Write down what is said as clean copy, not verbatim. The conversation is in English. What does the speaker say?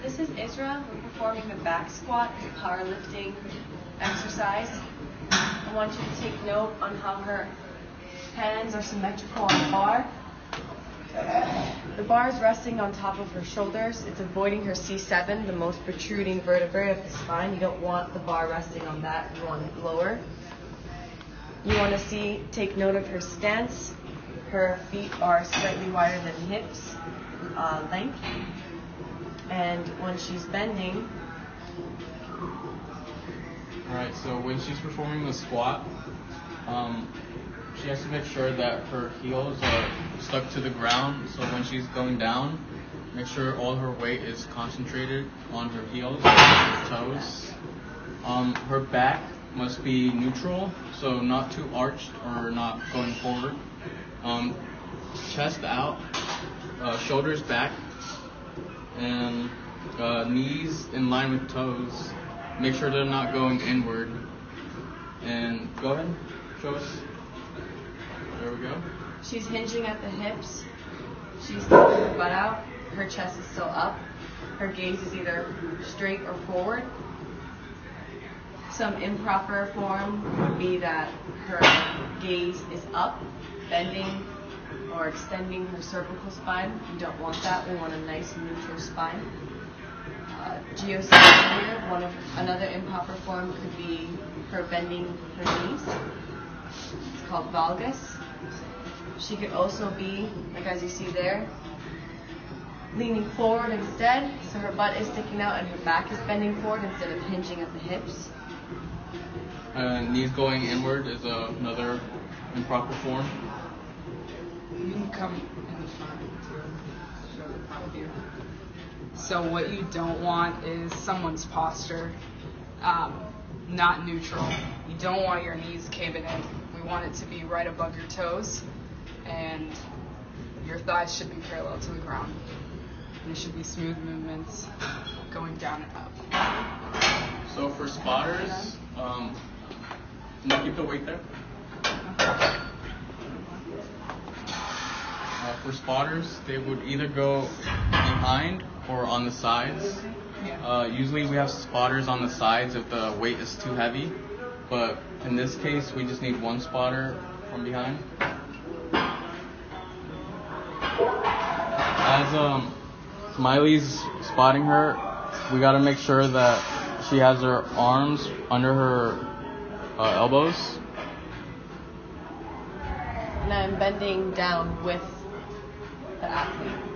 This is Isra. We're performing the back squat, the powerlifting exercise. I want you to take note on how her hands are symmetrical on the bar. The bar is resting on top of her shoulders. It's avoiding her C7, the most protruding vertebrae of the spine. You don't want the bar resting on that. You want it lower. You want to take note of her stance. Her feet are slightly wider than hips length. And when she's bending. Alright, so when she's performing the squat, she has to make sure that her heels are stuck to the ground. So when she's going down, make sure all her weight is concentrated on her heels, her toes. Her back must be neutral, so not too arched or not going forward. Chest out, shoulders back, and knees in line with toes. Make sure they're not going inward. And go ahead, show us. There we go. She's hinging at the hips. She's sticking her butt out. Her chest is still up. Her gaze is either straight or forward. Some improper form would be that her gaze is up, bending or extending her cervical spine. We don't want that. We want a nice neutral spine. Geocentric, another improper form could be her bending her knees. It's called valgus. She could also be, like as you see there, leaning forward instead, so her butt is sticking out and her back is bending forward instead of hinging at the hips. Knees going inward is another improper form. You can come in the front to show the front view. So what you don't want is someone's posture not neutral. You don't want your knees caving in. We want it to be right above your toes, and your thighs should be parallel to the ground. And it should be smooth movements going down and up. So for spotters, can you keep the weight there? For spotters, they would either go behind or on the sides. Usually we have spotters on the sides if the weight is too heavy, but in this case we just need one spotter from behind. As Smiley's spotting her, we got to make sure that she has her arms under her elbows. And I'm bending down with the athlete.